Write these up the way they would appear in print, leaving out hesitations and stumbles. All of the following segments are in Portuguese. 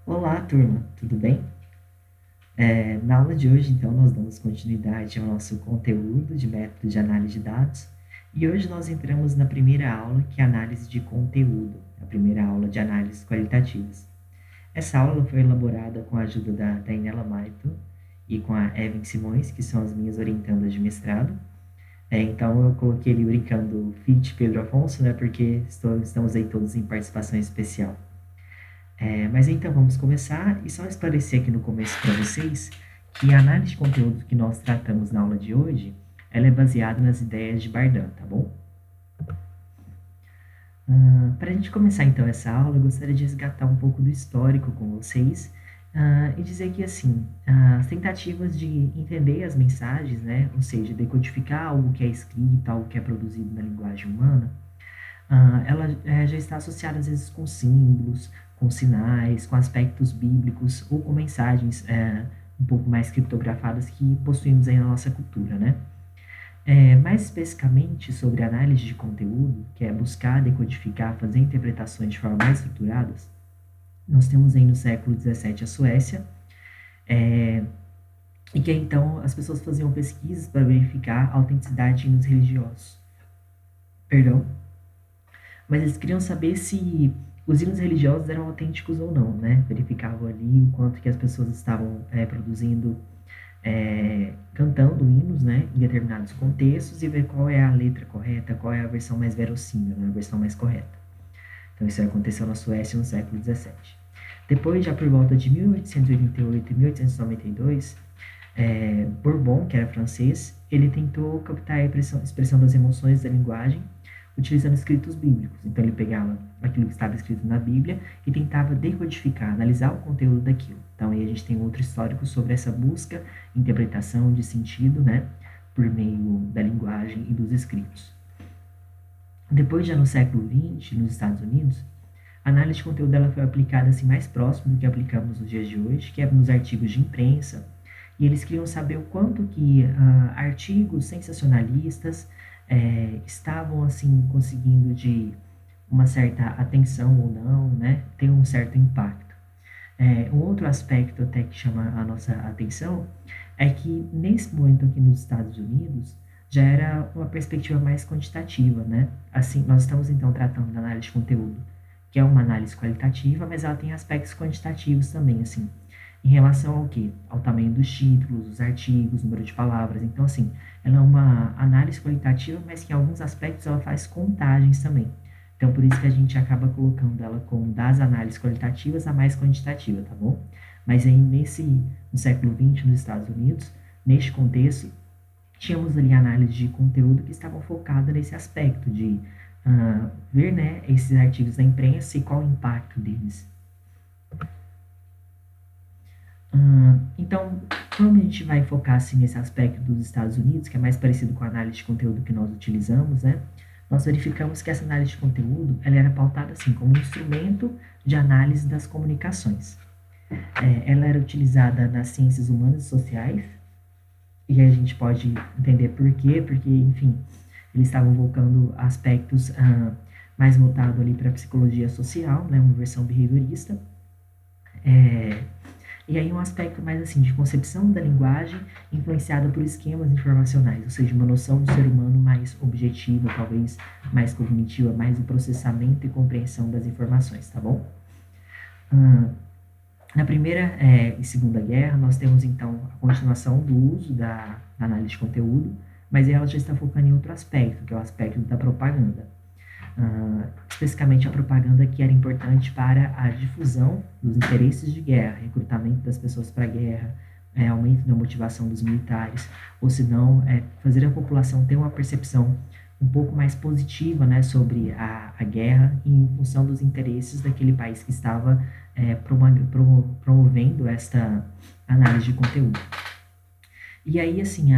Olá, turma, tudo bem? Na aula de hoje, então, nós damos continuidade ao nosso conteúdo de método de análise de dados e hoje nós entramos na primeira aula, que é análise de conteúdo, a primeira aula de análises qualitativas. Essa aula foi elaborada com a ajuda da Dainela Maito e com a Evan Simões, que são as minhas orientandas de mestrado. Então, eu coloquei ali brincando Fit Pedro Afonso, né, porque estamos aí todos em participação especial. Mas então vamos começar e só esclarecer aqui no começo para vocês que a análise de conteúdo que nós tratamos na aula de hoje, ela é baseada nas ideias de Bardan, tá bom? Para a gente começar então essa aula, eu gostaria de resgatar um pouco do histórico com vocês e dizer que assim, as tentativas de entender as mensagens, né, ou seja, decodificar algo que é escrito, algo que é produzido na linguagem humana, ela já está associada às vezes com símbolos, com sinais, com aspectos bíblicos ou com mensagens um pouco mais criptografadas que possuímos aí na nossa cultura, né? Mais especificamente sobre análise de conteúdo, que é buscar, decodificar, fazer interpretações de forma mais estruturadas, nós temos aí no século XVII a Suécia, e que então as pessoas faziam pesquisas para verificar a autenticidade de hinos religiosos. Perdão, mas eles queriam saber se os hinos religiosos eram autênticos ou não, né? Verificavam ali o quanto que as pessoas estavam produzindo, cantando hinos, né, em determinados contextos e ver qual é a letra correta, qual é a versão mais verossímil, né, a versão mais correta. Então isso aconteceu na Suécia no século XVII. Depois, já por volta de 1888 e 1892, Bourbon, que era francês, ele tentou captar a expressão das emoções da linguagem utilizando escritos bíblicos. Então ele pegava aquilo que estava escrito na Bíblia e tentava decodificar, analisar o conteúdo daquilo. Então aí a gente tem outro histórico sobre essa busca, interpretação de sentido, né, por meio da linguagem e dos escritos. Depois, já no século XX, nos Estados Unidos, a análise de conteúdo dela foi aplicada assim mais próximo do que aplicamos nos dias de hoje, que é nos artigos de imprensa, e eles queriam saber o quanto que artigos sensacionalistas estavam assim conseguindo de uma certa atenção ou não, né, ter um certo impacto. Um outro aspecto até que chama a nossa atenção é que nesse momento aqui nos Estados Unidos já era uma perspectiva mais quantitativa, né? Assim, nós estamos então tratando da análise de conteúdo, que é uma análise qualitativa, mas ela tem aspectos quantitativos também, assim, em relação ao quê? Ao tamanho dos títulos, os artigos, número de palavras. Então, assim, ela é uma análise qualitativa, mas que em alguns aspectos ela faz contagens também. Então, por isso que a gente acaba colocando ela como das análises qualitativas a mais quantitativa, tá bom? Mas aí, no século XX, nos Estados Unidos, neste contexto, tínhamos ali análise de conteúdo que estavam focada nesse aspecto de ver, né, esses artigos da imprensa e qual o impacto deles. Então, como a gente vai focar assim, nesse aspecto dos Estados Unidos, que é mais parecido com a análise de conteúdo que nós utilizamos, né? Nós verificamos que essa análise de conteúdo ela era pautada assim como um instrumento de análise das comunicações. Ela era utilizada nas ciências humanas e sociais, e a gente pode entender por quê, porque, enfim, eles estavam voltando aspectos mais voltados ali para a psicologia social, né, uma versão behaviorista. E aí um aspecto mais assim de concepção da linguagem influenciada por esquemas informacionais, ou seja, uma noção do ser humano mais objetiva, talvez mais cognitiva, mais o processamento e compreensão das informações, tá bom? Na Primeira e Segunda Guerra, nós temos então a continuação do uso da análise de conteúdo, mas ela já está focando em outro aspecto, que é o aspecto da propaganda. Especificamente a propaganda que era importante para a difusão dos interesses de guerra, recrutamento das pessoas para a guerra, aumento da motivação dos militares, ou se não, fazer a população ter uma percepção um pouco mais positiva, né, sobre a guerra em função dos interesses daquele país que estava promovendo esta análise de conteúdo. E aí, assim,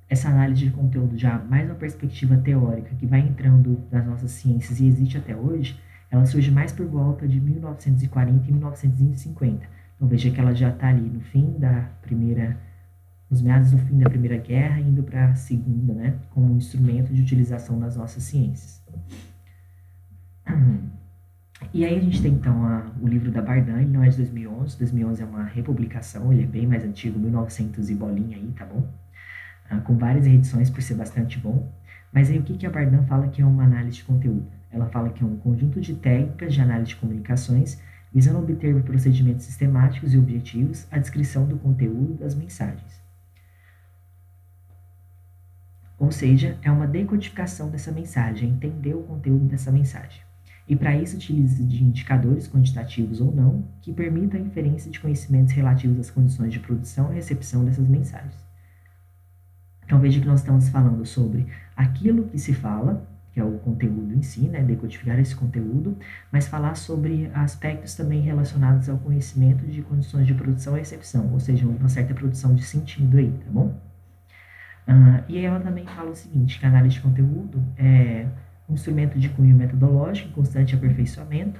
essa análise de conteúdo já mais uma perspectiva teórica que vai entrando nas nossas ciências e existe até hoje, ela surge mais por volta de 1940 e 1950. Então veja que ela já está ali no fim da primeira, nos meados do fim da Primeira Guerra, indo para a Segunda, né, como um instrumento de utilização das nossas ciências. E aí a gente tem, então, o livro da Bardan, ele não é de 2011, 2011 é uma republicação, ele é bem mais antigo, 1900 e bolinha aí, tá bom? Com várias edições por ser bastante bom. Mas aí o que a Bardan fala que é uma análise de conteúdo? Ela fala que é um conjunto de técnicas de análise de comunicações visando obter procedimentos sistemáticos e objetivos a descrição do conteúdo das mensagens. Ou seja, é uma decodificação dessa mensagem, entender o conteúdo dessa mensagem. E para isso utiliza de indicadores quantitativos ou não, que permitam a inferência de conhecimentos relativos às condições de produção e recepção dessas mensagens. Então veja que nós estamos falando sobre aquilo que se fala, que é o conteúdo em si, né, decodificar esse conteúdo, mas falar sobre aspectos também relacionados ao conhecimento de condições de produção e recepção, ou seja, uma certa produção de sentido aí, tá bom? E aí ela também fala o seguinte, que a análise de conteúdo é um instrumento de cunho metodológico em constante aperfeiçoamento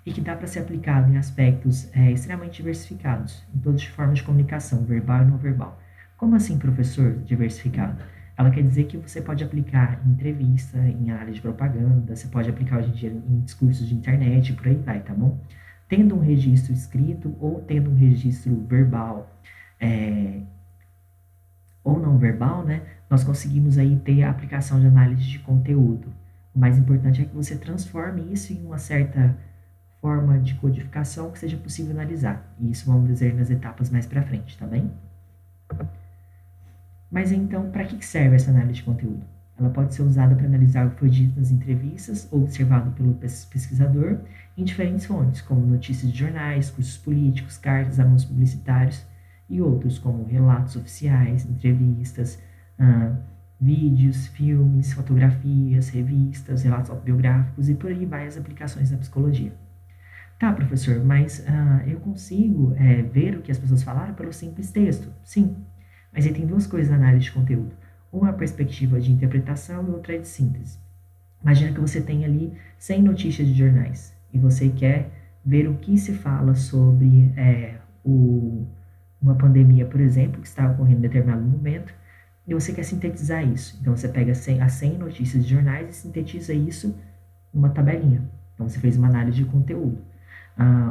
e que dá para ser aplicado em aspectos extremamente diversificados, em todas as formas de comunicação, verbal e não verbal. Como assim, professor, diversificado? Ela quer dizer que você pode aplicar em entrevista, em área de propaganda, você pode aplicar hoje em dia em discursos de internet, por aí vai, tá bom? Tendo um registro escrito ou tendo um registro verbal, ou não verbal, né, nós conseguimos aí ter a aplicação de análise de conteúdo. O mais importante é que você transforme isso em uma certa forma de codificação que seja possível analisar. E isso vamos dizer nas etapas mais para frente, tá bem? Mas então, para que serve essa análise de conteúdo? Ela pode ser usada para analisar o que foi dito nas entrevistas ou observado pelo pesquisador em diferentes fontes, como notícias de jornais, cursos políticos, cartas, anúncios publicitários e outros, como relatos oficiais, entrevistas, vídeos, filmes, fotografias, revistas, relatos autobiográficos e por aí vai as aplicações da psicologia. Tá, professor, mas eu consigo ver o que as pessoas falaram pelo simples texto? Sim, mas aí tem duas coisas na análise de conteúdo. Uma é a perspectiva de interpretação e outra é de síntese. Imagina que você tem ali 100 notícias de jornais e você quer ver o que se fala sobre uma pandemia, por exemplo, que está ocorrendo em determinado momento, e você quer sintetizar isso. Então você pega as 100 notícias de jornais e sintetiza isso numa tabelinha. Então você fez uma análise de conteúdo.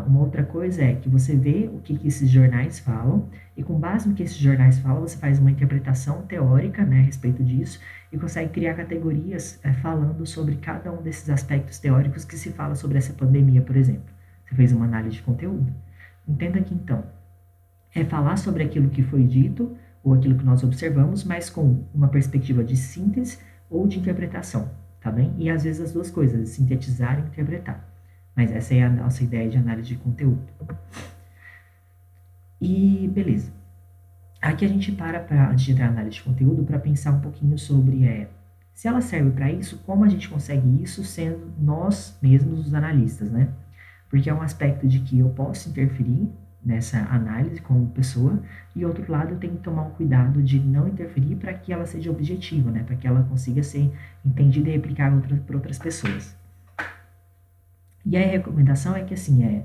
Uma outra coisa é que você vê o que esses jornais falam e com base no que esses jornais falam, você faz uma interpretação teórica, né, a respeito disso e consegue criar categorias falando sobre cada um desses aspectos teóricos que se fala sobre essa pandemia, por exemplo. Você fez uma análise de conteúdo. Entenda que, então, é falar sobre aquilo que foi dito ou aquilo que nós observamos, mas com uma perspectiva de síntese ou de interpretação, tá bem? E às vezes as duas coisas, sintetizar e interpretar. Mas essa é a nossa ideia de análise de conteúdo. E beleza. Aqui a gente antes de entrar na análise de conteúdo, para pensar um pouquinho sobre se ela serve para isso, como a gente consegue isso sendo nós mesmos os analistas, né? Porque é um aspecto de que eu posso interferir nessa análise como pessoa, e outro lado eu tenho que tomar um cuidado de não interferir para que ela seja objetiva, né? Para que ela consiga ser entendida e replicada por outras pessoas. E aí a recomendação é que, assim,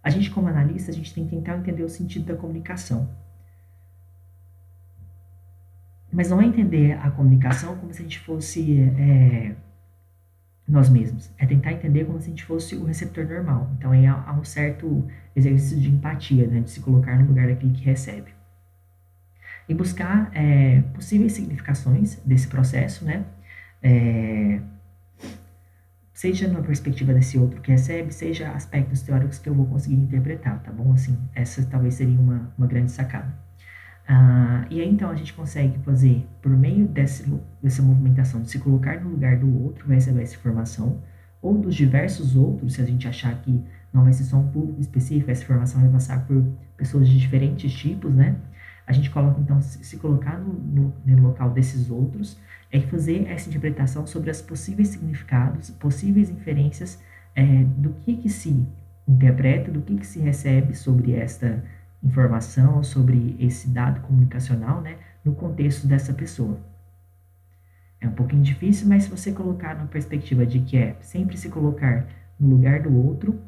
a gente como analista, a gente tem que tentar entender o sentido da comunicação. Mas não é entender a comunicação como se a gente fosse nós mesmos. É tentar entender como se a gente fosse o receptor normal. Então, aí há um certo exercício de empatia, né? De se colocar no lugar daquele que recebe. E buscar possíveis significações desse processo, né? Seja na perspectiva desse outro que recebe, seja aspectos teóricos que eu vou conseguir interpretar, tá bom? Assim, essa talvez seria uma grande sacada. E aí, então, a gente consegue fazer, por meio dessa movimentação, de se colocar no lugar do outro, vai receber essa informação, ou dos diversos outros, se a gente achar que não vai ser só um público específico, essa informação vai passar por pessoas de diferentes tipos, né? A gente coloca, então, se colocar no local desses outros, fazer essa interpretação sobre os possíveis significados, possíveis inferências do que se interpreta, do que se recebe sobre esta informação, sobre esse dado comunicacional, né, no contexto dessa pessoa. É um pouquinho difícil, mas se você colocar na perspectiva de que sempre se colocar no lugar do outro,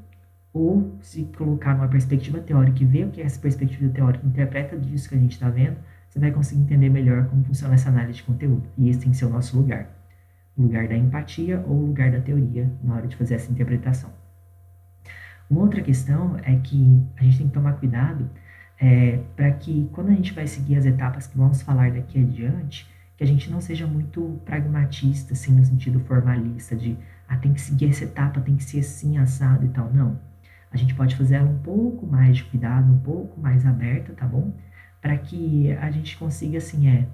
ou se colocar numa perspectiva teórica e ver o que essa perspectiva teórica interpreta disso que a gente está vendo, você vai conseguir entender melhor como funciona essa análise de conteúdo. E esse tem que ser o nosso lugar. O lugar da empatia ou o lugar da teoria na hora de fazer essa interpretação. Uma outra questão é que a gente tem que tomar cuidado para que quando a gente vai seguir as etapas que vamos falar daqui adiante, que a gente não seja muito pragmatista, assim, no sentido formalista de, tem que seguir essa etapa, tem que ser assim, assado e tal. Não. A gente pode fazer ela um pouco mais de cuidado, um pouco mais aberta, tá bom? Para que a gente consiga, assim,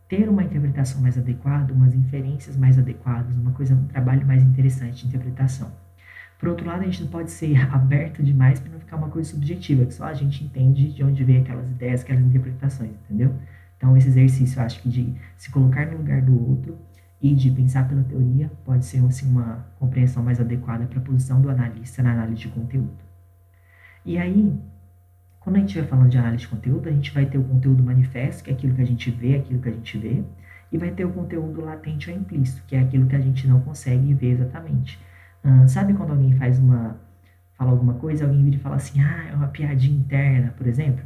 ter uma interpretação mais adequada, umas inferências mais adequadas, um trabalho mais interessante de interpretação. Por outro lado, a gente não pode ser aberto demais para não ficar uma coisa subjetiva, que só a gente entende de onde vem aquelas ideias, aquelas interpretações, entendeu? Então, esse exercício, eu acho que de se colocar no lugar do outro e de pensar pela teoria pode ser assim, uma compreensão mais adequada para a posição do analista na análise de conteúdo. E aí, quando a gente vai falando de análise de conteúdo, a gente vai ter o conteúdo manifesto, que é aquilo que a gente vê, e vai ter o conteúdo latente ou implícito, que é aquilo que a gente não consegue ver exatamente. Sabe quando alguém fala alguma coisa, alguém vira e fala assim, é uma piadinha interna, por exemplo,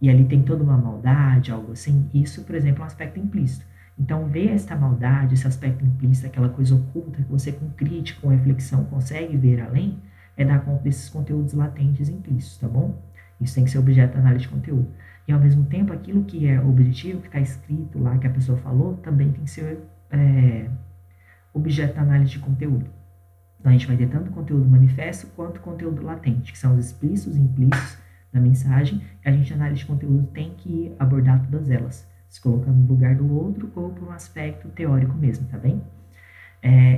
e ali tem toda uma maldade, algo assim? Isso, por exemplo, é um aspecto implícito. Então, ver essa maldade, esse aspecto implícito, aquela coisa oculta que você com crítica, com reflexão consegue ver além, é dar conta desses conteúdos latentes e implícitos, tá bom? Isso tem que ser objeto da análise de conteúdo. E, ao mesmo tempo, aquilo que é objetivo, que está escrito lá, que a pessoa falou, também tem que ser objeto da análise de conteúdo. Então, a gente vai ter tanto conteúdo manifesto quanto conteúdo latente, que são os explícitos e implícitos da mensagem, e a gente, na análise de conteúdo, tem que abordar todas elas, se colocando no lugar do outro ou por um aspecto teórico mesmo, tá bem?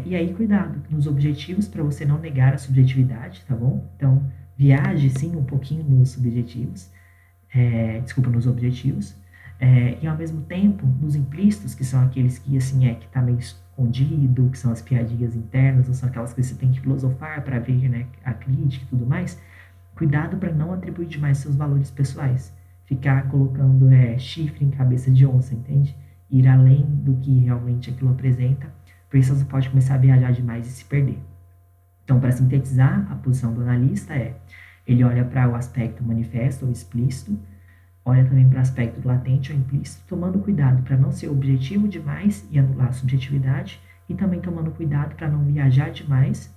E aí, cuidado nos objetivos para você não negar a subjetividade, tá bom? Então, viaje sim um pouquinho nos subjetivos, nos objetivos, e ao mesmo tempo nos implícitos, que são aqueles que assim que tá meio escondido, que são as piadinhas internas, ou são aquelas que você tem que filosofar para ver, né, a crítica e tudo mais. Cuidado para não atribuir demais seus valores pessoais, ficar colocando chifre em cabeça de onça, entende? Ir além do que realmente aquilo apresenta, porque você pode começar a viajar demais e se perder. Então, para sintetizar, a posição do analista ele olha para o aspecto manifesto ou explícito, olha também para o aspecto latente ou implícito, tomando cuidado para não ser objetivo demais e anular a subjetividade, e também tomando cuidado para não viajar demais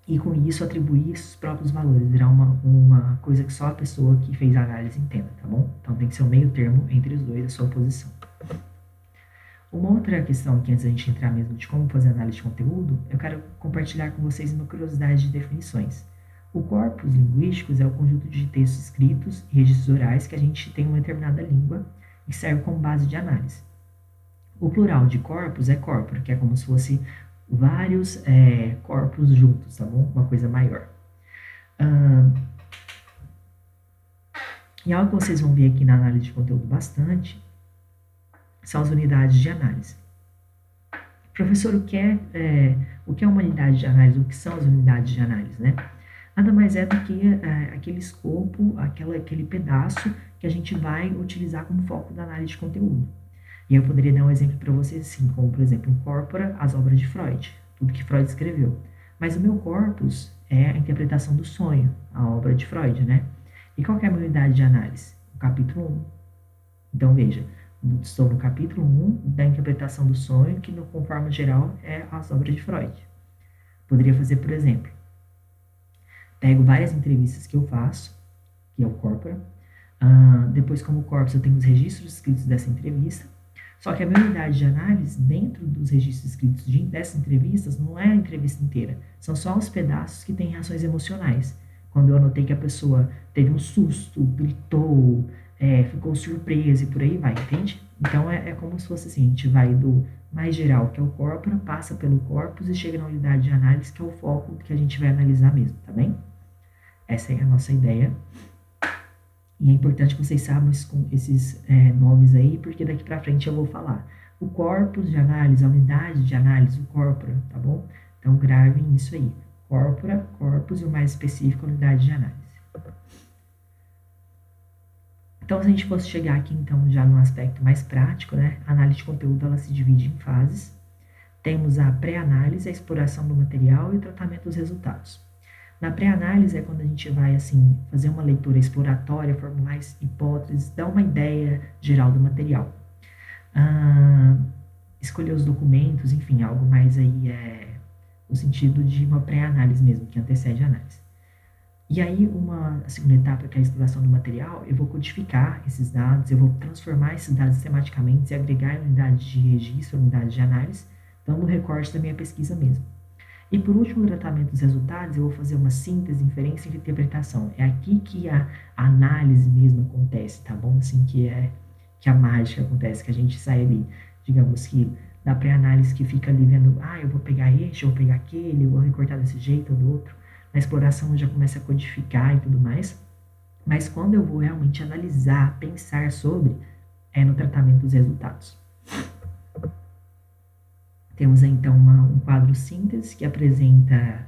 e com isso atribuir esses próprios valores, virar uma coisa que só a pessoa que fez a análise entenda, tá bom? Então tem que ser um meio termo entre os dois, a sua posição. Uma outra questão aqui, antes da gente entrar mesmo de como fazer análise de conteúdo, eu quero compartilhar com vocês uma curiosidade de definições. O corpus linguísticos é o conjunto de textos escritos e registros orais que a gente tem em uma determinada língua e serve como base de análise. O plural de corpus é corpora, que é como se fosse vários corpos juntos, tá bom? Uma coisa maior. E algo que vocês vão ver aqui na análise de conteúdo bastante são as unidades de análise. Professor, o que é uma unidade de análise? O que são as unidades de análise, né? Nada mais é do que aquele escopo, aquele pedaço que a gente vai utilizar como foco da análise de conteúdo. E eu poderia dar um exemplo para vocês assim, como por exemplo, incorpora as obras de Freud, tudo que Freud escreveu. Mas o meu corpus é a interpretação do sonho, a obra de Freud, né? E qual que é a minha unidade de análise? O capítulo 1. Então veja, estou no capítulo 1 da interpretação do sonho, que no conforme geral é as obras de Freud. Poderia fazer, por exemplo, pego várias entrevistas que eu faço, que é o corpora, depois como corpus eu tenho os registros escritos dessa entrevista, só que a minha unidade de análise, dentro dos registros escritos dessas entrevistas, não é a entrevista inteira, são só os pedaços que têm reações emocionais. Quando eu anotei que a pessoa teve um susto, gritou, ficou surpresa e por aí vai, entende? Então é como se fosse assim, a gente vai do mais geral, que é o corpora, passa pelo corpus e chega na unidade de análise, que é o foco que a gente vai analisar mesmo, tá bem? Essa é a nossa ideia. E é importante que vocês saibam esses nomes aí, porque daqui para frente eu vou falar. O corpus de análise, a unidade de análise, o corpora, tá bom? Então gravem isso aí. Corpora, corpus e o mais específico, unidade de análise. Então, se a gente fosse chegar aqui, então, já no aspecto mais prático, né? A análise de conteúdo, ela se divide em fases. Temos a pré-análise, a exploração do material e o tratamento dos resultados. Na pré-análise é quando a gente vai, assim, fazer uma leitura exploratória, formular hipóteses, dar uma ideia geral do material. Escolher os documentos, enfim, algo mais aí no sentido de uma pré-análise mesmo, que antecede a análise. E aí, a segunda etapa, que é a exploração do material, eu vou codificar esses dados, eu vou transformar esses dados sistematicamente e agregar em unidades de registro, unidades de análise, dando um recorte da minha pesquisa mesmo. E por último, no tratamento dos resultados, eu vou fazer uma síntese, inferência e interpretação. É aqui que a análise mesmo acontece, tá bom? Assim que a mágica acontece, que a gente sai ali, digamos que da pré-análise que fica ali vendo, eu vou pegar este, eu vou pegar aquele, eu vou recortar desse jeito ou do outro. Na exploração eu já começo a codificar e tudo mais. Mas quando eu vou realmente analisar, pensar sobre, é no tratamento dos resultados. Temos então um quadro síntese que apresenta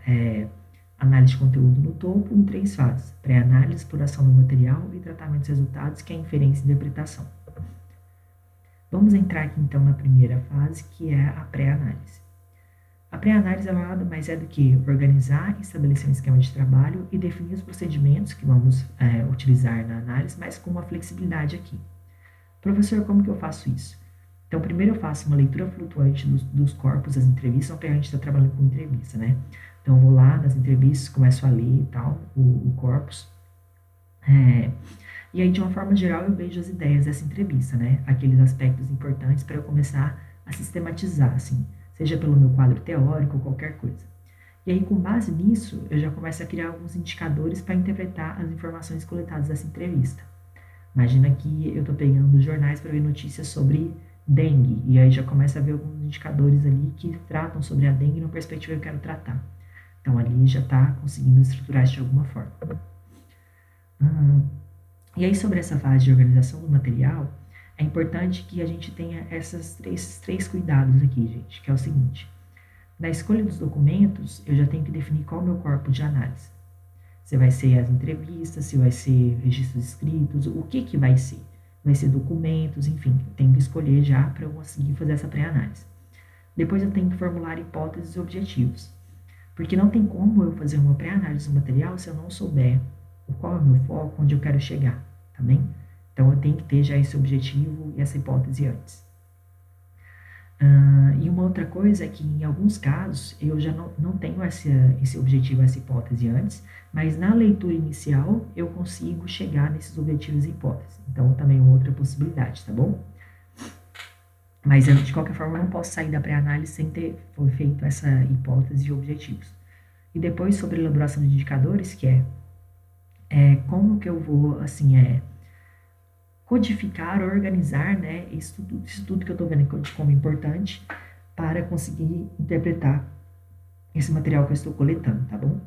análise de conteúdo no topo em 3 fases: pré-análise, exploração do material e tratamento dos resultados, que é inferência e interpretação. Vamos entrar aqui então na primeira fase, que é a pré-análise. A pré-análise nada mais é do que organizar, estabelecer um esquema de trabalho e definir os procedimentos que vamos utilizar na análise, mas com uma flexibilidade aqui. Professor, como que eu faço isso? Então, primeiro eu faço uma leitura flutuante dos corpos das entrevistas, porque a gente está trabalhando com entrevista, né? Então, eu vou lá nas entrevistas, começo a ler e tal, o corpus. E aí, de uma forma geral, eu vejo as ideias dessa entrevista, né? Aqueles aspectos importantes para eu começar a sistematizar, assim, seja pelo meu quadro teórico ou qualquer coisa. E aí, com base nisso, eu já começo a criar alguns indicadores para interpretar as informações coletadas dessa entrevista. Imagina que eu estou pegando os jornais para ver notícias sobre dengue, e aí já começa a ver alguns indicadores ali que tratam sobre a dengue numa perspectiva que eu quero tratar. Então, ali já está conseguindo estruturar isso de alguma forma. E aí, sobre essa fase de organização do material, é importante que a gente tenha esses três cuidados aqui, gente, que é o seguinte: na escolha dos documentos, eu já tenho que definir qual é o meu corpo de análise. Se vai ser as entrevistas, se vai ser registros escritos, o que vai ser? Vai ser documentos, enfim, eu tenho que escolher já para eu conseguir fazer essa pré-análise. Depois eu tenho que formular hipóteses e objetivos, porque não tem como eu fazer uma pré-análise do material se eu não souber qual é o meu foco, onde eu quero chegar, tá bem? Então eu tenho que ter já esse objetivo e essa hipótese antes. E uma outra coisa é que, em alguns casos, eu já não tenho esse objetivo, essa hipótese antes, mas na leitura inicial eu consigo chegar nesses objetivos e hipóteses. Então, também é uma outra possibilidade, tá bom? Mas, de qualquer forma, eu não posso sair da pré-análise sem ter feito essa hipótese e objetivos. E depois, sobre a elaboração de indicadores, que como que eu vou, assim, codificar, organizar, né, isso tudo que eu estou vendo como importante para conseguir interpretar esse material que eu estou coletando, tá bom?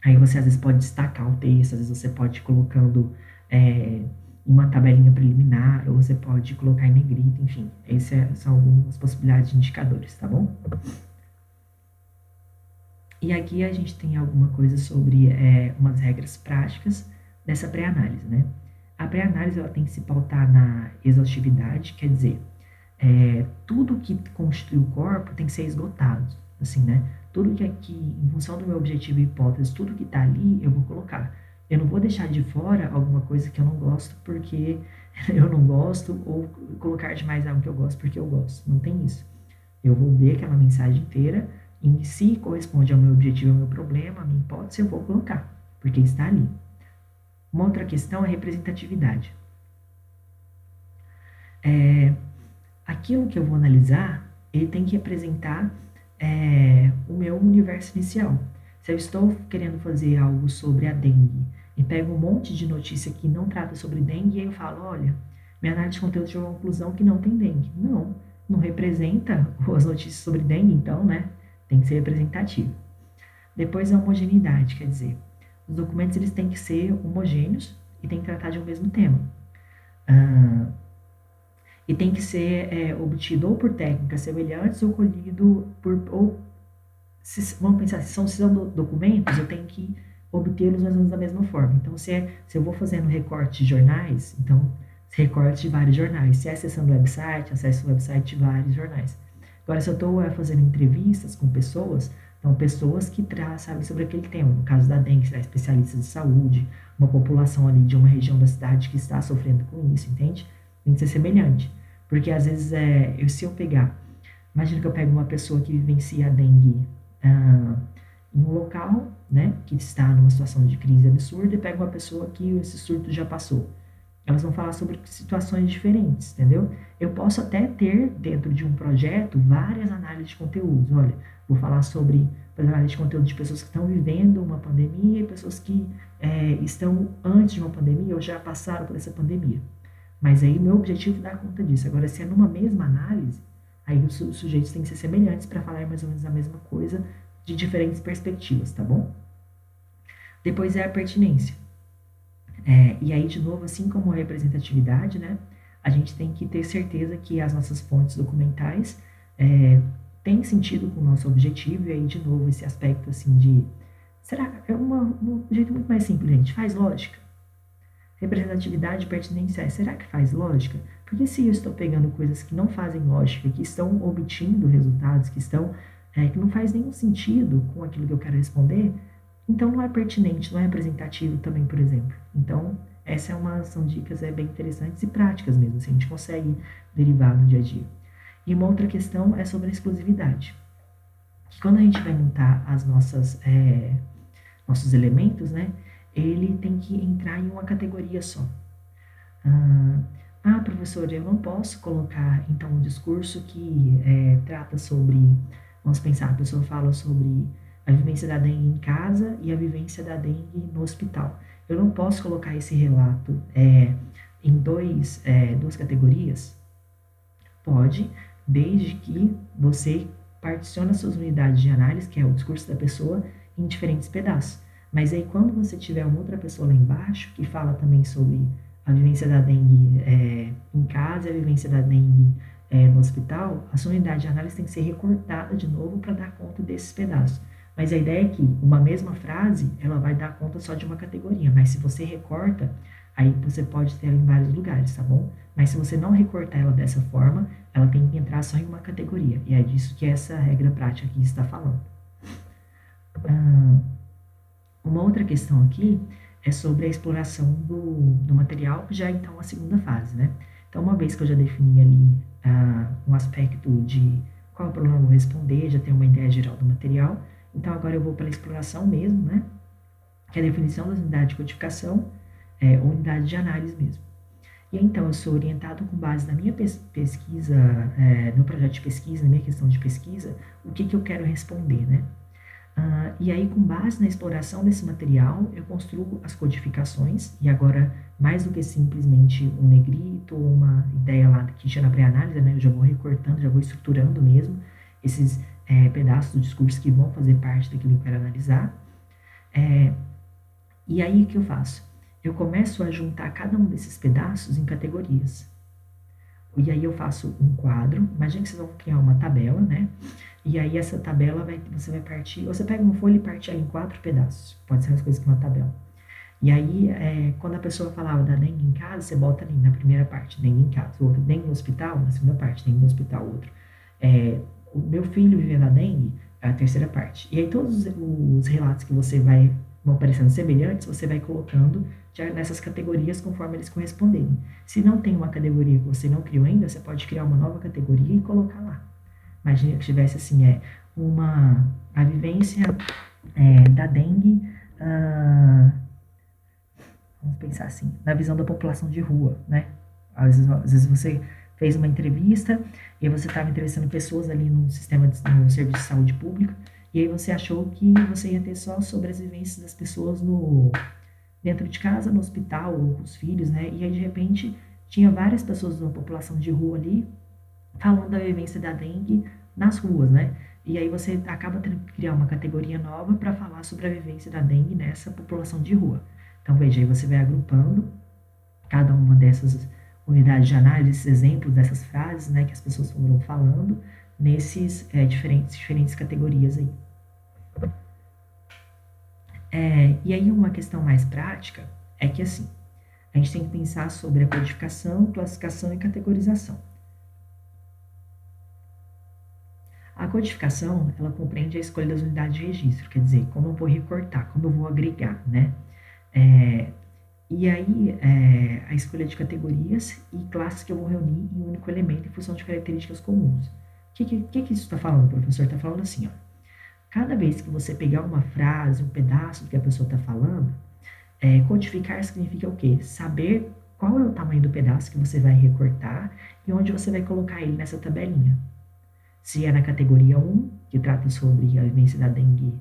Aí você às vezes pode destacar o texto, às vezes você pode ir colocando em uma tabelinha preliminar, ou você pode colocar em negrito, enfim. Essas são algumas possibilidades de indicadores, tá bom? E aqui a gente tem alguma coisa sobre umas regras práticas dessa pré-análise, né? A pré-análise ela tem que se pautar na exaustividade, quer dizer, tudo que constitui o corpo tem que ser esgotado, assim, né? Tudo que aqui, em função do meu objetivo e hipótese, tudo que está ali, eu vou colocar. Eu não vou deixar de fora alguma coisa que eu não gosto porque eu não gosto, ou colocar demais algo que eu gosto porque eu gosto. Não tem isso. Eu vou ver aquela mensagem inteira e se corresponde ao meu objetivo, ao meu problema, à minha hipótese, eu vou colocar, porque está ali. Uma outra questão é a representatividade. Aquilo que eu vou analisar, ele tem que representar o meu universo inicial. Se eu estou querendo fazer algo sobre a dengue e pego um monte de notícia que não trata sobre dengue, e aí eu falo, olha, minha análise de conteúdo chegou à conclusão que não tem dengue. Não representa as notícias sobre dengue, então, né? Tem que ser representativo. Depois a homogeneidade, quer dizer, os documentos eles têm que ser homogêneos e têm que tratar de um mesmo tema. E tem que ser obtido ou por técnicas semelhantes ou colhido por... vamos pensar, se são documentos, eu tenho que obtê-los mais ou menos da mesma forma. Então, se eu vou fazendo recorte de jornais, então, recorte de vários jornais. Se é acessando o website, acesso o website de vários jornais. Agora, se eu estou fazendo entrevistas com pessoas, então, pessoas que sabem sobre aquele tema. No caso da dengue, será especialistas de saúde, uma população ali de uma região da cidade que está sofrendo com isso, entende? Tem que ser semelhante. Porque, às vezes, se eu pegar... Imagina que eu pego uma pessoa que vivencia a dengue ah, em um local, né, que está numa situação de crise absurda e pega uma pessoa que esse surto já passou. Elas vão falar sobre situações diferentes, entendeu? Eu posso até ter, dentro de um projeto, várias análises de conteúdos. Olha, vou falar sobre análise de conteúdo de pessoas que estão vivendo uma pandemia e pessoas que estão antes de uma pandemia ou já passaram por essa pandemia. Mas aí o meu objetivo é dar conta disso. Agora, se é numa mesma análise, aí os sujeitos têm que ser semelhantes para falar mais ou menos a mesma coisa de diferentes perspectivas, tá bom? Depois é a pertinência. E aí, de novo, assim como a representatividade, né, a gente tem que ter certeza que as nossas fontes documentais têm sentido com o nosso objetivo, e aí, de novo, esse aspecto assim de. Será que é um jeito muito mais simples, gente? Faz lógica? Representatividade e pertinência será que faz lógica? Porque se eu estou pegando coisas que não fazem lógica, que estão obtendo resultados, que não faz nenhum sentido com aquilo que eu quero responder, então não é pertinente, não é representativo também, por exemplo. Então, são dicas bem interessantes e práticas mesmo, assim, a gente consegue derivar no dia a dia. E uma outra questão é sobre a exclusividade. Que quando a gente vai montar nossos elementos, né, ele tem que entrar em uma categoria só. Professor, eu não posso colocar, então, um discurso que trata sobre, vamos pensar, a pessoa fala sobre a vivência da dengue em casa e a vivência da dengue no hospital. Eu não posso colocar esse relato em duas categorias? Pode, desde que você particione suas unidades de análise, que é o discurso da pessoa, em diferentes pedaços. Mas aí, quando você tiver uma outra pessoa lá embaixo, que fala também sobre a vivência da dengue em casa e a vivência da dengue no hospital, a sua unidade de análise tem que ser recortada de novo para dar conta desses pedaços. Mas a ideia é que uma mesma frase, ela vai dar conta só de uma categoria, mas se você recorta, aí você pode ter ela em vários lugares, tá bom? Mas se você não recortar ela dessa forma, ela tem que entrar só em uma categoria. E é disso que essa regra prática aqui está falando. Uma outra questão aqui é sobre a exploração do material, já então a segunda fase, né? Então, uma vez que eu já defini ali um aspecto de qual problema eu vou responder, já tenho uma ideia geral do material, então agora eu vou para a exploração mesmo, né? Que é a definição das unidades de codificação, ou unidade de análise mesmo. E então, eu sou orientado com base na minha pesquisa, no projeto de pesquisa, na minha questão de pesquisa, o que eu quero responder, né? E aí, com base na exploração desse material, eu construo as codificações, e agora, mais do que simplesmente um negrito ou uma ideia lá que tinha na pré-análise, né, eu já vou recortando, já vou estruturando mesmo esses pedaços do discurso que vão fazer parte daquilo que eu quero analisar. E aí, o que eu faço? Eu começo a juntar cada um desses pedaços em categorias. E aí eu faço um quadro, imagina que vocês vão criar uma tabela, né? E aí essa tabela você vai partir, você pega uma folha e parte ela em 4 pedaços, pode ser as coisas que uma tabela. E aí, quando a pessoa falava da dengue em casa, você bota ali na primeira parte, dengue em casa, o outro dengue no hospital, na segunda parte, dengue no hospital, outro. O meu filho vivendo a dengue, é a terceira parte. E aí todos os relatos que vão parecendo semelhantes, você vai colocando já nessas categorias conforme eles corresponderem. Se não tem uma categoria que você não criou ainda, você pode criar uma nova categoria e colocar lá. Imagina que tivesse assim, a vivência da dengue, vamos pensar assim, na visão da população de rua, né? Às vezes você fez uma entrevista e você estava entrevistando pessoas ali no serviço de saúde pública, e aí você achou que você ia ter só sobre as vivências das pessoas dentro de casa, no hospital, ou com os filhos, né? E aí, de repente, tinha várias pessoas da população de rua ali, falando da vivência da dengue nas ruas, né? E aí você acaba tendo que criar uma categoria nova para falar sobre a vivência da dengue nessa população de rua. Então, veja, aí você vai agrupando cada uma dessas unidades de análise, esses exemplos dessas frases, né, que as pessoas foram falando, nesses diferentes categorias aí. E aí uma questão mais prática é que, assim, a gente tem que pensar sobre a codificação, classificação e categorização. A codificação, ela compreende a escolha das unidades de registro, quer dizer, como eu vou recortar, como eu vou agregar, né? E aí, a escolha de categorias e classes que eu vou reunir em um único elemento em função de características comuns. O que isso está falando, professor? Está falando assim, ó. Cada vez que você pegar uma frase, um pedaço do que a pessoa está falando, codificar significa o quê? Saber qual é o tamanho do pedaço que você vai recortar e onde você vai colocar ele nessa tabelinha. Se é na categoria 1, que trata sobre a vivência da dengue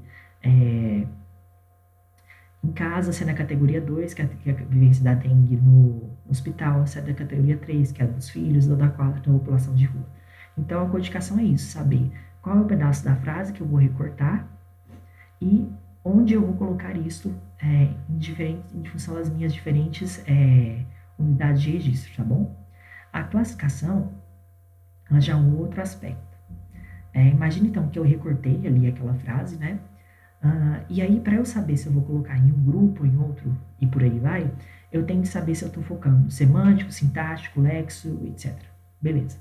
em casa, se é na categoria 2, que é a vivência da dengue no hospital, se é da categoria 3, que é a dos filhos, ou da 4, da população de rua. Então, a codificação é isso, saber qual é o pedaço da frase que eu vou recortar e onde eu vou colocar isso em função das minhas diferentes unidades de registro, tá bom? A classificação, ela já é um outro aspecto. Imagina, então, que eu recortei ali aquela frase, né? E aí, para eu saber se eu vou colocar em um grupo, em outro, e por aí vai, eu tenho que saber se eu estou focando no semântico, sintático, lexo, etc. Beleza.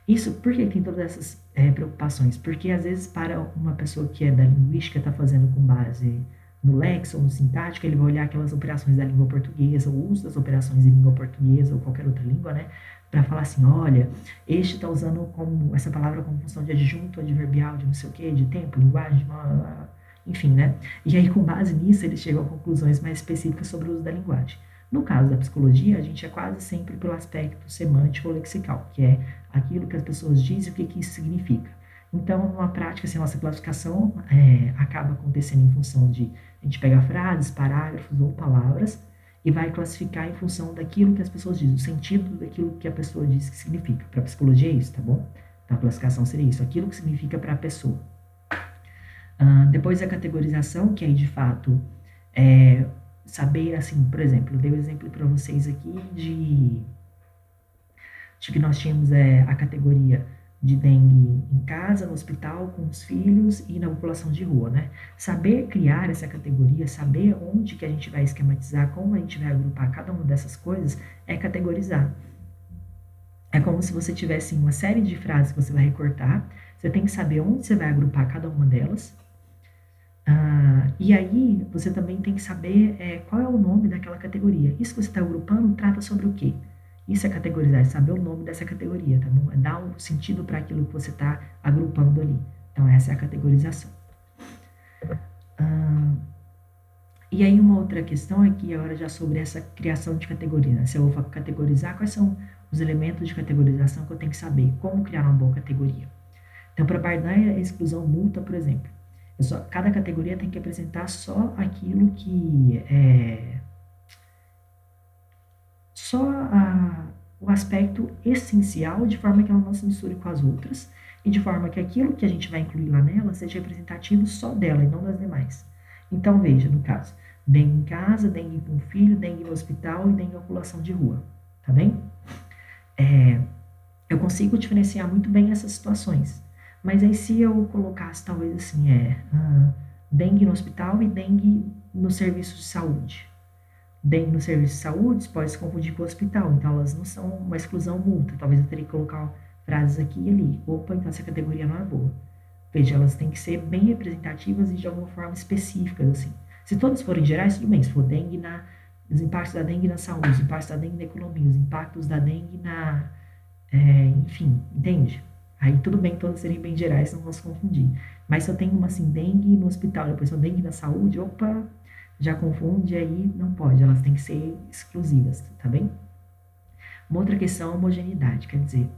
Isso, por que tem todas essas preocupações? Porque, às vezes, para uma pessoa que é da linguística, está fazendo com base no lexo ou no sintático, ele vai olhar aquelas operações da língua portuguesa, o uso das operações em língua portuguesa ou qualquer outra língua, né? Para falar assim, olha, este está usando essa palavra como função de adjunto, adverbial, de não sei o quê, de tempo, linguagem, enfim, né? E aí, com base nisso, ele chegou a conclusões mais específicas sobre o uso da linguagem. No caso da psicologia, a gente é quase sempre pelo aspecto semântico ou lexical, que é aquilo que as pessoas dizem e o que isso significa. Então, numa prática, assim, a nossa classificação acaba acontecendo em função de a gente pega frases, parágrafos ou palavras e vai classificar em função daquilo que as pessoas dizem, o sentido daquilo que a pessoa diz que significa. Para a psicologia é isso, tá bom? Então, a classificação seria isso, aquilo que significa para a pessoa. Depois a categorização, que aí de fato saber, assim, por exemplo, eu dei um exemplo para vocês aqui de que nós tínhamos a categoria de dengue em casa, no hospital, com os filhos e na população de rua, né? Saber criar essa categoria, saber onde que a gente vai esquematizar, como a gente vai agrupar cada uma dessas coisas, é categorizar. É como se você tivesse uma série de frases que você vai recortar, você tem que saber onde você vai agrupar cada uma delas, e aí, você também tem que saber qual é o nome daquela categoria. Isso que você está agrupando trata sobre o quê? Isso é categorizar, é saber o nome dessa categoria, tá bom? É dar um sentido para aquilo que você está agrupando ali. Então, essa é a categorização. E aí, uma outra questão aqui agora já sobre essa criação de categoria. Né? Se eu vou categorizar, quais são os elementos de categorização que eu tenho que saber? Como criar uma boa categoria? Então, para barganha, exclusão, multa, por exemplo. Cada categoria tem que apresentar só aquilo que o aspecto essencial, de forma que ela não se misture com as outras, e de forma que aquilo que a gente vai incluir lá nela seja representativo só dela e não das demais. Então, veja, no caso, dengue em casa, dengue com filho, dengue no hospital e dengue em população de rua, tá bem? Eu consigo diferenciar muito bem essas situações. Mas aí se eu colocasse talvez assim, dengue no hospital e dengue no serviço de saúde. Dengue no serviço de saúde pode se confundir com o hospital, então elas não são uma exclusão multa. Talvez eu teria que colocar frases aqui e ali. Opa, então essa categoria não é boa. Veja, elas têm que ser bem representativas e de alguma forma específicas, assim. Se todas forem gerais, tudo bem. Se for dengue os impactos da dengue na saúde, os impactos da dengue na economia, os impactos da dengue enfim, entende? Aí tudo bem todas serem bem gerais, não vão se confundir. Mas se eu tenho uma assim, dengue no hospital, depois uma dengue na saúde, opa, já confunde, aí não pode, elas têm que ser exclusivas, tá bem? Uma outra questão é a homogeneidade, quer dizer,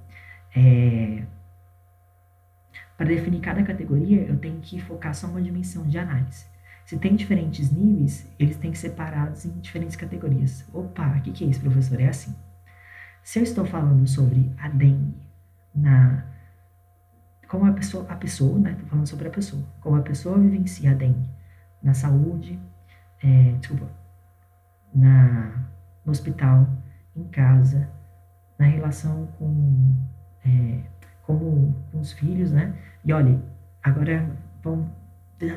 para definir cada categoria, eu tenho que focar só uma dimensão de análise. Se tem diferentes níveis, eles têm que ser separados em diferentes categorias. Opa, o que é isso, professor? É assim. Se eu estou falando sobre a dengue como a pessoa, né? Estou falando sobre a pessoa. Como a pessoa vivencia a dengue na saúde, no hospital, em casa, na relação com os filhos, né? E olha, agora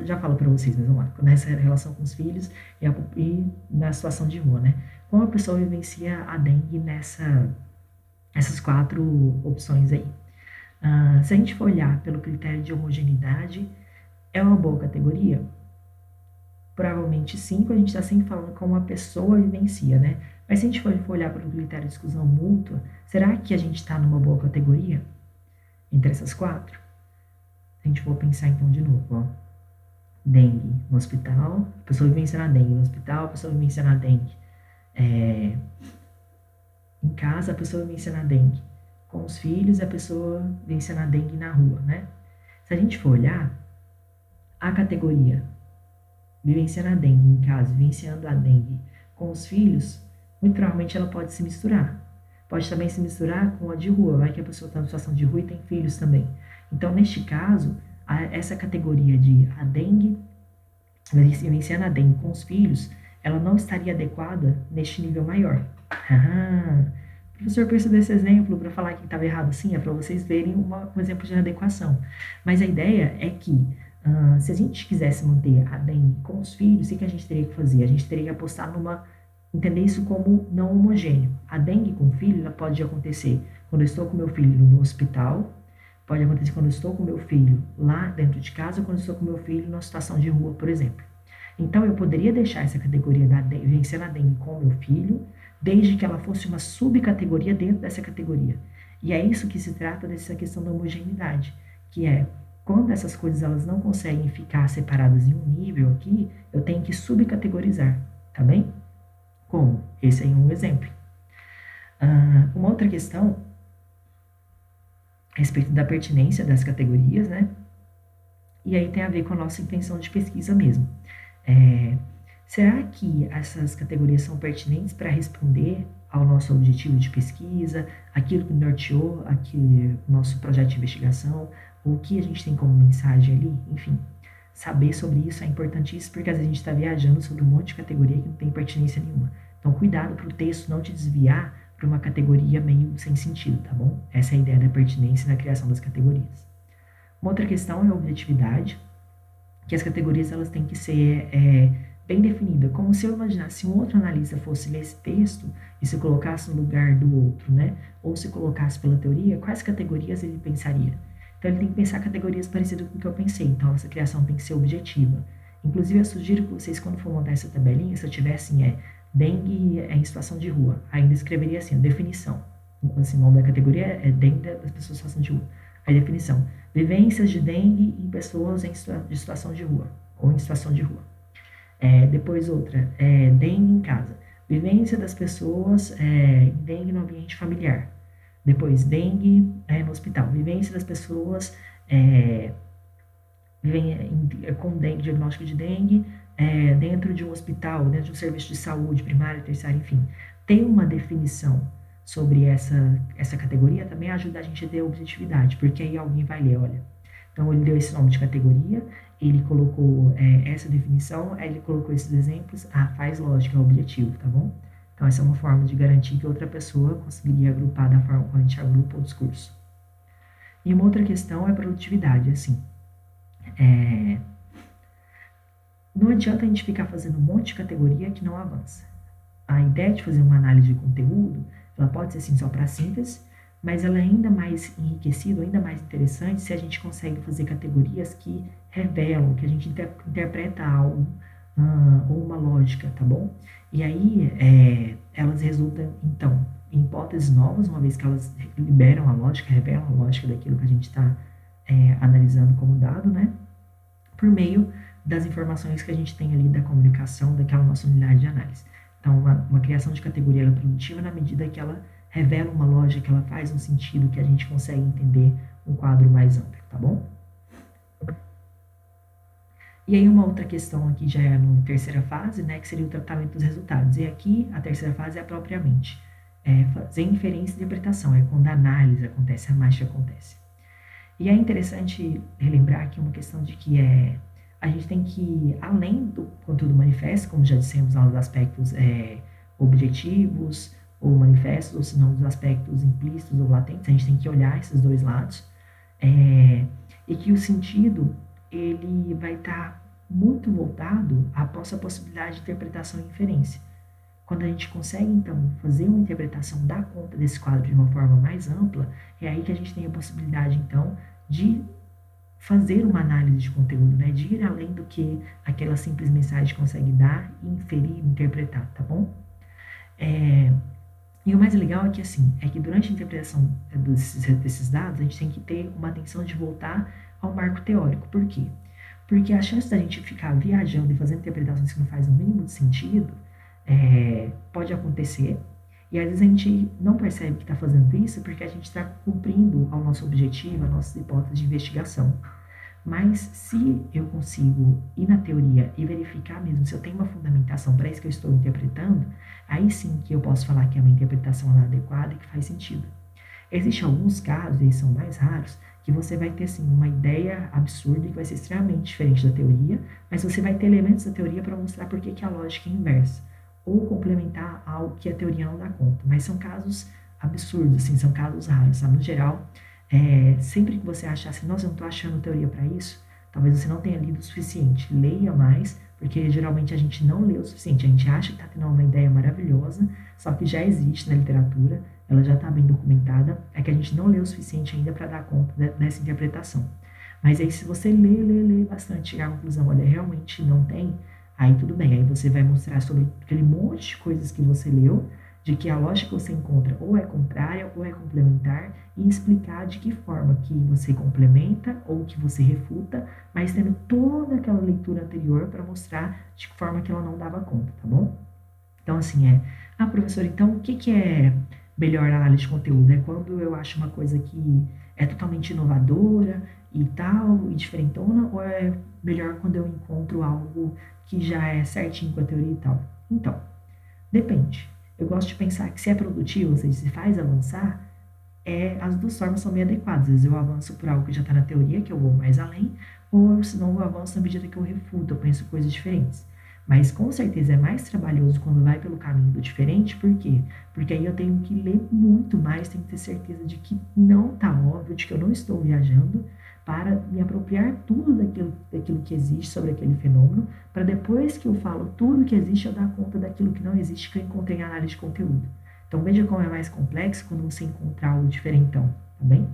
já falo para vocês, mas vamos lá, nessa relação com os filhos e na situação de rua, né? Como a pessoa vivencia a dengue essas 4 opções aí. Se a gente for olhar pelo critério de homogeneidade, é uma boa categoria? Provavelmente sim, porque a gente está sempre falando como a pessoa vivencia, né? Mas se a gente for olhar pelo critério de exclusão mútua, será que a gente está numa boa categoria entre essas 4? Se a gente for pensar então de novo, ó. dengue no hospital, a pessoa vivenciando a dengue no hospital, a pessoa vivenciando a dengue em casa, a pessoa vivenciando a dengue com os filhos, a pessoa vivenciando a dengue na rua, né? Se a gente for olhar, a categoria vivenciando a dengue em casa, vivenciando a dengue com os filhos, muito provavelmente ela pode se misturar. Pode também se misturar com a de rua, vai que a pessoa está em situação de rua e tem filhos também. Então, neste caso, essa categoria de a dengue, vivenciando a dengue com os filhos, ela não estaria adequada neste nível maior. O professor percebeu esse exemplo para falar que estava errado? Sim, é para vocês verem um exemplo de adequação. Mas a ideia é que se a gente quisesse manter a dengue com os filhos, o que a gente teria que fazer? A gente teria que apostar entender isso como não homogêneo. A dengue com o filho, ela pode acontecer quando eu estou com meu filho no hospital, pode acontecer quando eu estou com meu filho lá dentro de casa, ou quando eu estou com meu filho numa situação de rua, por exemplo. Então, eu poderia deixar essa categoria da dengue, vencendo a dengue com meu filho, desde que ela fosse uma subcategoria dentro dessa categoria. E é isso que se trata dessa questão da homogeneidade, que é quando essas coisas elas não conseguem ficar separadas em um nível aqui, eu tenho que subcategorizar, tá bem? Como? Esse aí é um exemplo. Uma outra questão a respeito da pertinência das categorias, né? E aí tem a ver com a nossa intenção de pesquisa mesmo. Será que essas categorias são pertinentes para responder ao nosso objetivo de pesquisa, aquilo que norteou aqui, o nosso projeto de investigação, o que a gente tem como mensagem ali, enfim. Saber sobre isso é importantíssimo, porque às vezes a gente está viajando sobre um monte de categoria que não tem pertinência nenhuma. Então, cuidado para o texto não te desviar para uma categoria meio sem sentido, tá bom? Essa é a ideia da pertinência na criação das categorias. Uma outra questão é a objetividade, que as categorias elas têm que ser bem definidas, como se eu imaginasse se um outro analista fosse ler esse texto e se colocasse no lugar do outro, né? Ou se colocasse pela teoria, quais categorias ele pensaria? Então, ele tem que pensar categorias parecidas com o que eu pensei. Então, essa criação tem que ser objetiva. Inclusive, eu sugiro que vocês, quando for montar essa tabelinha, se eu tivessem dengue em situação de rua, ainda escreveria assim, a definição. Assim, o nome da categoria é dengue das pessoas em situação de rua. A definição, vivências de dengue em pessoas em situação de rua, ou em situação de rua. Depois outra, dengue em casa, vivência das pessoas em dengue no ambiente familiar. Depois, dengue no hospital, vivência das pessoas com dengue, diagnóstico de dengue, dentro de um hospital, dentro de um serviço de saúde, primário, terciário, enfim. Tem uma definição sobre essa categoria também ajuda a gente a ter objetividade, porque aí alguém vai ler, olha. Então, ele deu esse nome de categoria, ele colocou essa definição, aí ele colocou esses exemplos, faz lógica, é objetivo, tá bom? Então, essa é uma forma de garantir que outra pessoa conseguiria agrupar da forma como a gente agrupa o discurso. E uma outra questão é a produtividade, assim. Não adianta a gente ficar fazendo um monte de categoria que não avança. A ideia de fazer uma análise de conteúdo, ela pode ser assim só para síntese, mas ela é ainda mais enriquecida, ainda mais interessante se a gente consegue fazer categorias que revelam, que a gente interpreta algo ou uma lógica, tá bom? E aí elas resultam, então, em hipóteses novas, uma vez que elas liberam a lógica, revelam a lógica daquilo que a gente está analisando como dado, né? Por meio das informações que a gente tem ali da comunicação daquela nossa unidade de análise. Então, uma criação de categoria ela é produtiva na medida que ela revela uma lógica, que ela faz um sentido, que a gente consegue entender um quadro mais amplo, tá bom? E aí uma outra questão aqui já é na terceira fase, né, que seria o tratamento dos resultados. E aqui a terceira fase é propriamente fazer inferência e interpretação, é quando a análise acontece, a mágica acontece. E é interessante relembrar aqui uma questão de que a gente tem que, além do conteúdo manifesto, como já dissemos lá nos aspectos objetivos ou manifestos, ou se não dos aspectos implícitos ou latentes, a gente tem que olhar esses dois lados, e que o sentido ele vai estar muito voltado à nossa possibilidade de interpretação e inferência. Quando a gente consegue, então, fazer uma interpretação, dar conta desse quadro de uma forma mais ampla, é aí que a gente tem a possibilidade, então, de fazer uma análise de conteúdo, né? De ir além do que aquela simples mensagem consegue dar, inferir, interpretar, tá bom? E o mais legal é que, assim, é que durante a interpretação desses dados, a gente tem que ter uma atenção de voltar ao marco teórico. Por quê? Porque a chance da gente ficar viajando e fazendo interpretações que não fazem o mínimo de sentido pode acontecer. E às vezes a gente não percebe que está fazendo isso porque a gente está cumprindo ao nosso objetivo, as nossas hipóteses de investigação. Mas se eu consigo ir na teoria e verificar mesmo se eu tenho uma fundamentação para isso que eu estou interpretando, aí sim que eu posso falar que a minha interpretação é adequada e que faz sentido. Existem alguns casos, eles são mais raros, que você vai ter sim uma ideia absurda que vai ser extremamente diferente da teoria, mas você vai ter elementos da teoria para mostrar por que a lógica é inversa, ou complementar algo que a teoria não dá conta. Mas são casos absurdos, assim, são casos raros, sabe? No geral, sempre que você achar assim, nossa, eu não estou achando teoria para isso, talvez você não tenha lido o suficiente. Leia mais, porque geralmente a gente não lê o suficiente. A gente acha que está tendo uma ideia maravilhosa, só que já existe na literatura, ela já está bem documentada, é que a gente não lê o suficiente ainda para dar conta dessa interpretação. Mas aí se você lê bastante, chegar à conclusão, olha, realmente não tem, aí tudo bem, aí você vai mostrar sobre aquele monte de coisas que você leu, de que a lógica que você encontra ou é contrária ou é complementar, e explicar de que forma que você complementa ou que você refuta, mas tendo toda aquela leitura anterior para mostrar de que forma que ela não dava conta, tá bom? Então, assim, professor, então o que é melhor análise de conteúdo? É quando eu acho uma coisa que é totalmente inovadora e tal, e diferentona, ou é melhor quando eu encontro algo que já é certinho com a teoria e tal? Então, depende. Eu gosto de pensar que se é produtivo, ou seja, se faz avançar, as duas formas são bem adequadas. Às vezes eu avanço por algo que já está na teoria, que eu vou mais além, ou senão eu avanço na medida que eu refuto, eu penso coisas diferentes. Mas com certeza é mais trabalhoso quando vai pelo caminho do diferente, por quê? Porque aí eu tenho que ler muito mais, tenho que ter certeza de que não está óbvio, de que eu não estou viajando, para me apropriar tudo daquilo que existe sobre aquele fenômeno, para depois que eu falo tudo que existe, eu dar conta daquilo que não existe, que eu encontrei em análise de conteúdo. Então veja como é mais complexo quando você encontrar algo diferentão, tá bem?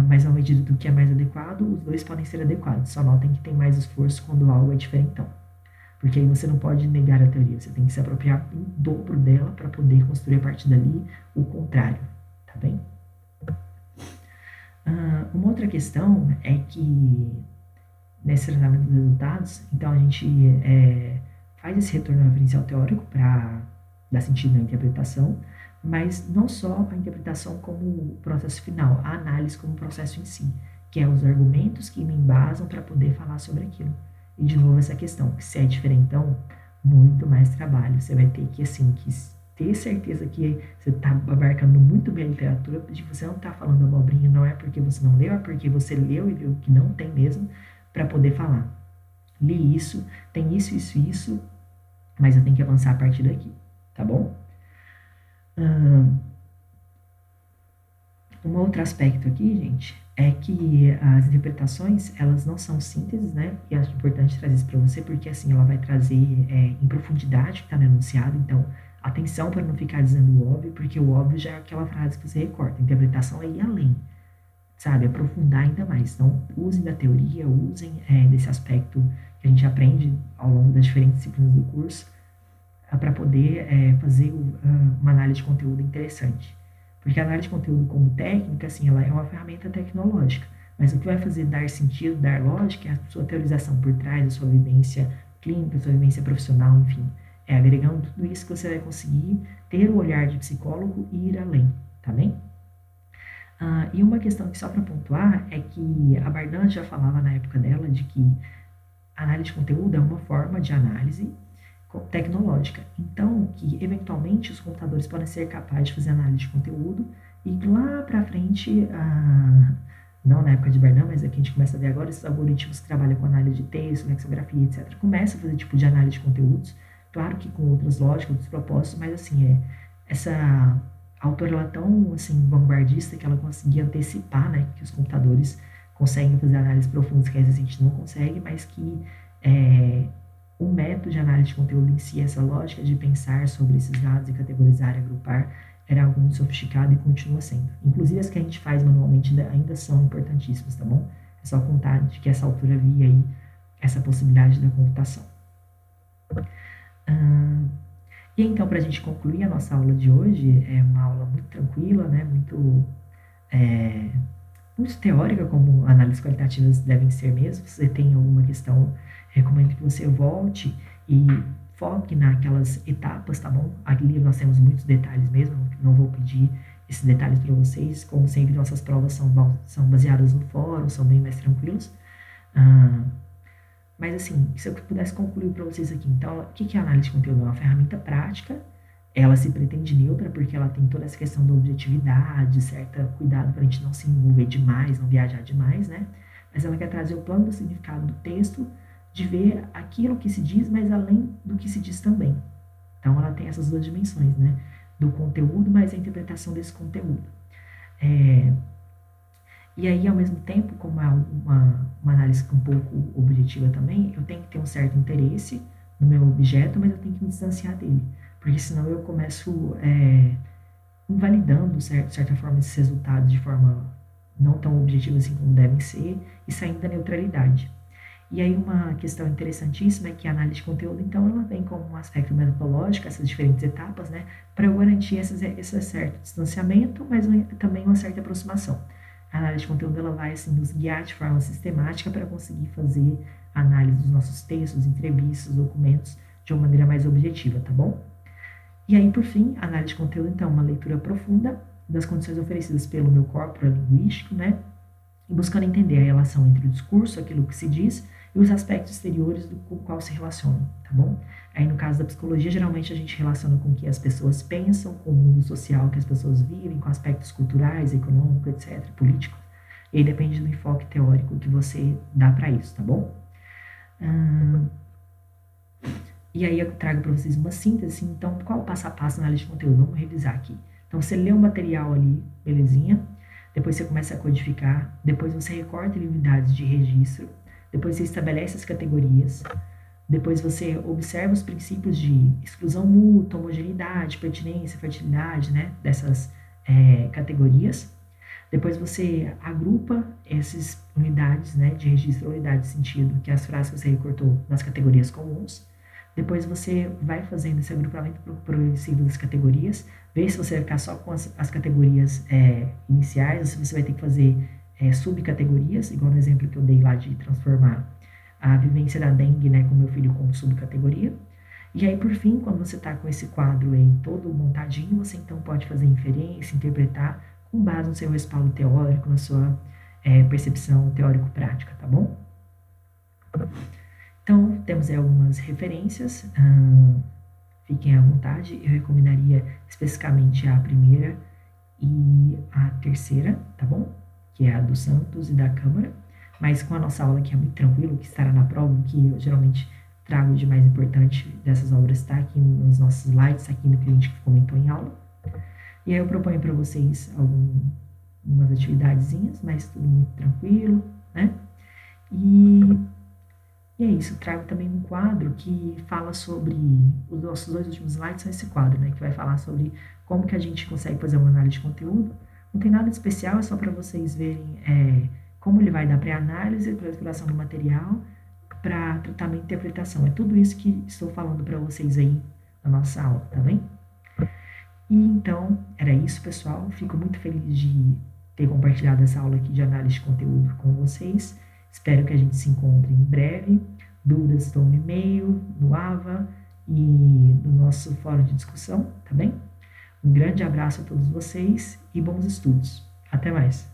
Mas à medida do que é mais adequado, os dois podem ser adequados. Só notem que tem mais esforço quando algo é diferentão. Porque aí você não pode negar a teoria, você tem que se apropriar em dobro dela para poder construir a partir dali o contrário, tá bem? Uma outra questão é que nesse tratamento dos resultados, então a gente faz esse retorno referencial teórico para dar sentido na interpretação, mas não só a interpretação como o processo final, a análise como o processo em si, que é os argumentos que me embasam para poder falar sobre aquilo. E de novo essa questão, que se é diferentão, muito mais trabalho. Você vai ter que, assim, que ter certeza que você está abarcando muito bem a literatura, de você não está falando abobrinha, não é porque você não leu, é porque você leu e viu que não tem mesmo, para poder falar. Li isso, tem isso, mas eu tenho que avançar a partir daqui, tá bom? Um outro aspecto aqui, gente, é que as interpretações, elas não são sínteses, né? E acho importante trazer isso para você, porque assim, ela vai trazer em profundidade o que está no enunciado, então, atenção para não ficar dizendo o óbvio, porque o óbvio já é aquela frase que você recorta, a interpretação é ir além, sabe? Aprofundar ainda mais. Então, usem da teoria, usem desse aspecto que a gente aprende ao longo das diferentes disciplinas do curso, para poder fazer uma análise de conteúdo interessante. Porque a análise de conteúdo como técnica, assim, ela é uma ferramenta tecnológica, mas o que vai fazer dar sentido, dar lógica, é a sua teorização por trás, a sua vivência clínica, a sua vivência profissional, enfim. Agregando tudo isso que você vai conseguir ter o olhar de psicólogo e ir além, tá bem? E uma questão que só para pontuar é que a Bardan já falava na época dela de que a análise de conteúdo é uma forma de análise tecnológica. Então, que eventualmente os computadores podem ser capazes de fazer análise de conteúdo e lá para frente, não na época de Bardan, mas aqui a gente começa a ver agora esses algoritmos que trabalham com análise de texto, lexicografia, etc., começam a fazer tipo de análise de conteúdos, claro que com outras lógicas, outros propósitos, mas assim, essa autora ela é tão assim, vanguardista que ela conseguia antecipar, né, que os computadores conseguem fazer análises profundas que às vezes a gente não consegue, mas que o método de análise de conteúdo em si, essa lógica de pensar sobre esses dados e categorizar e agrupar, era algo muito sofisticado e continua sendo. Inclusive as que a gente faz manualmente ainda são importantíssimas, tá bom? É só contar de que essa altura havia aí essa possibilidade da computação. E então, para a gente concluir a nossa aula de hoje, é uma aula muito tranquila, né? Muito muito teórica, como análises qualitativas devem ser mesmo. Se você tem alguma questão, recomendo que você volte e foque naquelas etapas, tá bom? Ali nós temos muitos detalhes mesmo, não vou pedir esses detalhes para vocês. Como sempre, nossas provas são baseadas no fórum, são bem mais tranquilos. Mas assim, se eu pudesse concluir para vocês aqui, então, o que é a análise de conteúdo? É uma ferramenta prática, ela se pretende neutra porque ela tem toda essa questão da objetividade, certo cuidado para a gente não se envolver demais, não viajar demais, né? Mas ela quer trazer o plano do significado do texto, de ver aquilo que se diz, mas além do que se diz também. Então, ela tem essas duas dimensões, né? Do conteúdo, mas a interpretação desse conteúdo. E aí, ao mesmo tempo, como é uma análise um pouco objetiva também, eu tenho que ter um certo interesse no meu objeto, mas eu tenho que me distanciar dele. Porque senão eu começo invalidando, de certa forma, esses resultados de forma não tão objetiva assim como devem ser, e saindo da neutralidade. E aí uma questão interessantíssima é que a análise de conteúdo, então, ela vem como um aspecto metodológico, essas diferentes etapas, né, para eu garantir esse certo distanciamento, mas também uma certa aproximação. A análise de conteúdo, ela vai, assim, nos guiar de forma sistemática para conseguir fazer análise dos nossos textos, entrevistas, documentos, de uma maneira mais objetiva, tá bom? E aí, por fim, a análise de conteúdo, então, uma leitura profunda das condições oferecidas pelo meu corpo linguístico, né, e buscando entender a relação entre o discurso, aquilo que se diz, e os aspectos exteriores com o qual se relacionam, tá bom? Aí, no caso da psicologia, geralmente a gente relaciona com o que as pessoas pensam, com o mundo social que as pessoas vivem, com aspectos culturais, econômicos, etc., políticos. E aí depende do enfoque teórico que você dá para isso, tá bom? E aí eu trago para vocês uma síntese, então, qual o passo a passo na análise de conteúdo? Vamos revisar aqui. Então, você lê o material ali, belezinha, depois você começa a codificar, depois você recorta em unidades de registro, depois você estabelece as categorias, depois você observa os princípios de exclusão mútua, homogeneidade, pertinência, fertilidade, né, dessas categorias. Depois você agrupa essas unidades, né, de registro, unidade de sentido, que é as frases que você recortou nas categorias comuns. Depois você vai fazendo esse agrupamento progressivo das categorias, vê se você vai ficar só com as categorias iniciais, ou se você vai ter que fazer subcategorias, igual no exemplo que eu dei lá de transformar a vivência da dengue, né, com meu filho como subcategoria. E aí, por fim, quando você está com esse quadro aí todo montadinho, você então pode fazer inferência, interpretar, com base no seu respaldo teórico, na sua percepção teórico-prática, tá bom? Então, temos aí algumas referências, fiquem à vontade, eu recomendaria especificamente a primeira e a terceira, tá bom? Que é a do Santos e da Câmara, mas com a nossa aula que é muito tranquilo, que estará na prova, que eu geralmente trago de mais importante dessas obras, está aqui nos nossos slides, aqui no que a gente comentou em aula. E aí eu proponho para vocês algumas atividadezinhas, mas tudo muito tranquilo, né? E é isso, trago também um quadro que fala sobre, os nossos dois últimos slides são esse quadro, né, que vai falar sobre como que a gente consegue fazer uma análise de conteúdo. Não tem nada de especial, é só para vocês verem como ele vai dar pré-análise, para exploração do material, para tratamento e interpretação. É tudo isso que estou falando para vocês aí na nossa aula, tá bem? E então, era isso, pessoal. Fico muito feliz de ter compartilhado essa aula aqui de análise de conteúdo com vocês. Espero que a gente se encontre em breve. Dúvidas estão no e-mail, no AVA e no nosso fórum de discussão, tá bem? Um grande abraço a todos vocês e bons estudos. Até mais!